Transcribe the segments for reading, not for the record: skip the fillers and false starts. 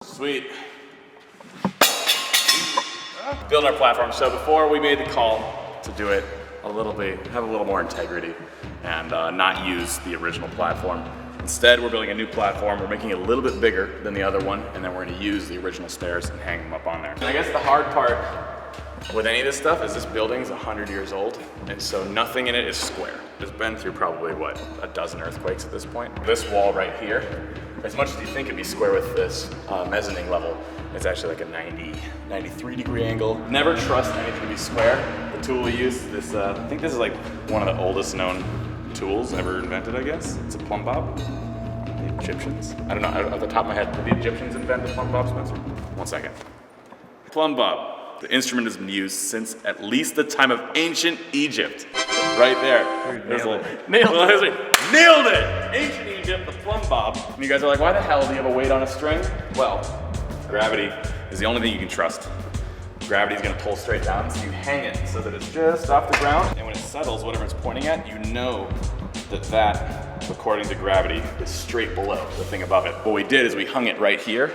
Sweet. Building our platform. So before we made the call to do it a little bit, have a little more integrity and not use the original platform. Instead, we're building a new platform. We're making it a little bit bigger than the other one, and then we're gonna use the original stairs and hang them up on there. And I guess the hard part with any of this stuff is this building's 100 years old, and so nothing in it is square. It's been through probably, what, a dozen earthquakes at this point. This wall right here, as much as you think it'd be square with this mezzanine level, it's actually like a 93 degree angle. Never trust anything to be square. The tool we use is this, I think this is like one of the oldest known tools ever invented, I guess. It's a plumb bob. The Egyptians. I don't know, off the top of my head, did the Egyptians invent the plumb bob, Spencer? 1 second. Plumb bob. The instrument has been used since at least the time of ancient Egypt. Right there. Nailed it! Ancient Egypt, the plumb bob. And you guys are like, why the hell do you have a weight on a string? Well, gravity is the only thing you can trust. Gravity's gonna pull straight down, so you hang it so that it's just off the ground. And when it settles, whatever it's pointing at, you know that, according to gravity, is straight below the thing above it. What we did is we hung it right here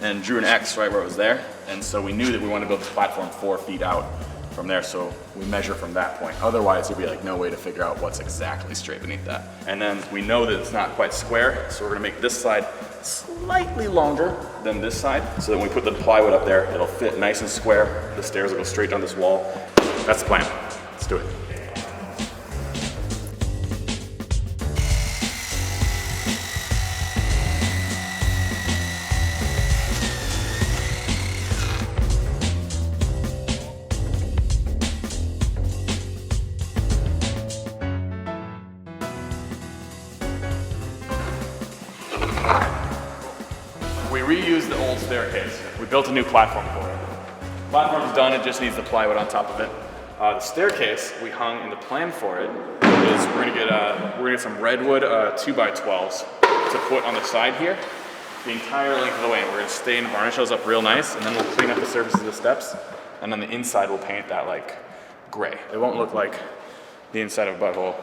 and drew an X right where it was there. And so we knew that we wanted to build the platform 4 feet out from there, so we measure from that point. Otherwise, there'd be like no way to figure out what's exactly straight beneath that. And then we know that it's not quite square, so we're gonna make this side slightly longer than this side, so that when we put the plywood up there, it'll fit nice and square. The stairs will go straight down this wall. That's the plan. Let's do it. We reused the old staircase. We built a new platform for it. Platform's done, it just needs the plywood on top of it. The staircase we hung in the plan for it is we're gonna get some redwood 2x12s to put on the side here, the entire length of the way. We're gonna stain and varnish those up real nice, and then we'll clean up the surfaces of the steps, and on the inside we'll paint that like gray. It won't look like the inside of a butthole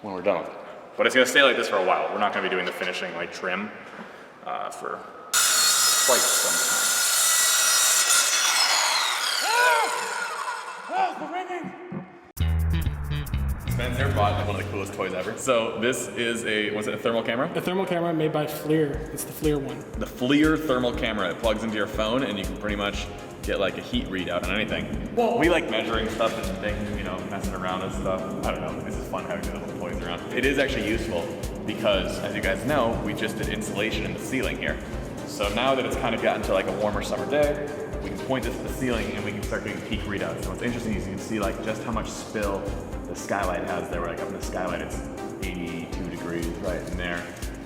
when we're done with it. But it's gonna stay like this for a while. We're not gonna be doing the finishing like trim for quite some time. The ringing! Spencer bought one of the coolest toys ever. So this is a thermal camera? A thermal camera made by FLIR. It's the FLIR one. The FLIR thermal camera. It plugs into your phone and you can pretty much get like a heat readout on anything. Well, we like measuring stuff and things, you know, messing around and stuff. I don't know, this is fun having the little toys around. It is actually useful because, as you guys know, we just did insulation in the ceiling here. So now that it's kind of gotten to like a warmer summer day, we can point this to the ceiling and we can start getting peak readouts. So what's interesting is you can see like just how much spill the skylight has there. Like up in the skylight, it's 82 degrees right in there.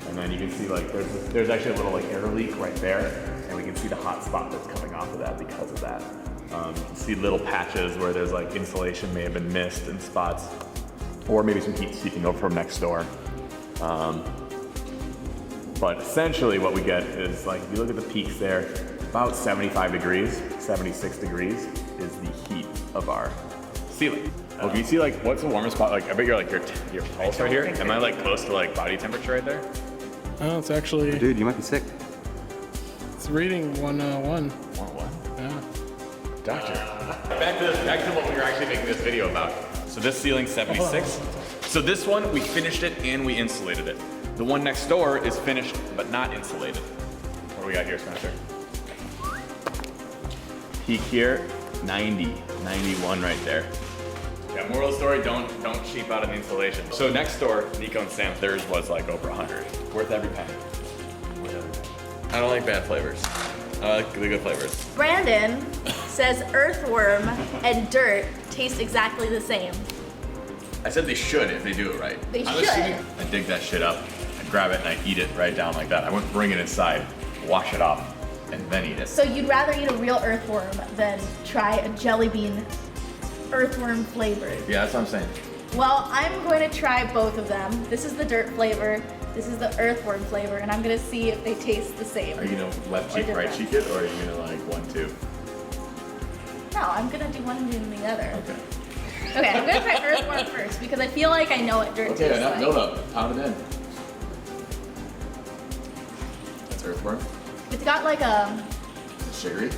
And then you can see like there's actually a little like air leak right there, and we can see the hot spot that's coming off of that because of that. You can see little patches where there's like insulation may have been missed in spots, or maybe some heat seeping over from next door. But essentially what we get is like, if you look at the peaks there, about 75 degrees, 76 degrees is the heat of our ceiling. Well, can you see like, what's the warmest spot? Like, I bet you're like, your pulse right here. Am I like close to like body temperature right there? Oh, it's actually... Dude, you might be sick. It's reading 101. 101? Yeah. Doctor. Back to what we were actually making this video about. So this ceiling's 76. So this one, we finished it and we insulated it. The one next door is finished but not insulated. What do we got here, Spencer? Peak here, 90, 91 right there. Yeah, moral of the story, don't cheap out on the insulation. So next door, Nico and Sam, theirs was like over 100. Worth every penny. I don't like bad flavors. I like the good flavors. Brandon says earthworm and dirt taste exactly the same. I said they should if they do it right. They I'm should. assuming I dig that shit up, I grab it and I eat it right down like that. I wouldn't bring it inside, wash it off, and then eat it. So you'd rather eat a real earthworm than try a jelly bean earthworm flavored. Yeah, that's what I'm saying. Well, I'm going to try both of them. This is the dirt flavor, this is the earthworm flavor, and I'm gonna see if they taste the same. Are you gonna left cheek, right cheek it, or are you gonna like 1, 2? No, I'm gonna do one and then the other. Okay. Okay, I'm gonna try earthworm first because I feel like I know what dirt tastes like. build up. Pound it in. That's earthworm. It's got like a, Sugary.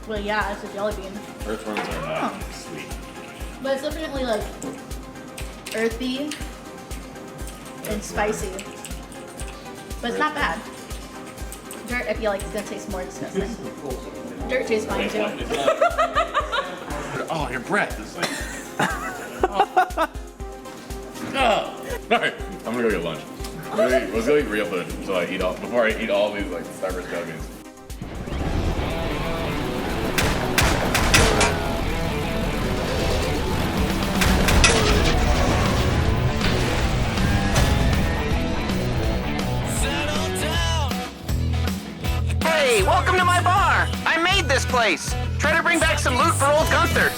well, yeah, it's a jelly bean. Earthworms are not sweet. But it's definitely like earthy and spicy. But it's not bad. Dirt, I feel like it's gonna taste more disgusting. Dirt tastes fine too. Oh, your breath is like. Oh. Alright, I'm gonna go get lunch. Let's go eat real food until I eat all before I eat all these like Starburst jelly beans. Hey, welcome to my bar! I made this place! Try to bring back some loot for old Gunther!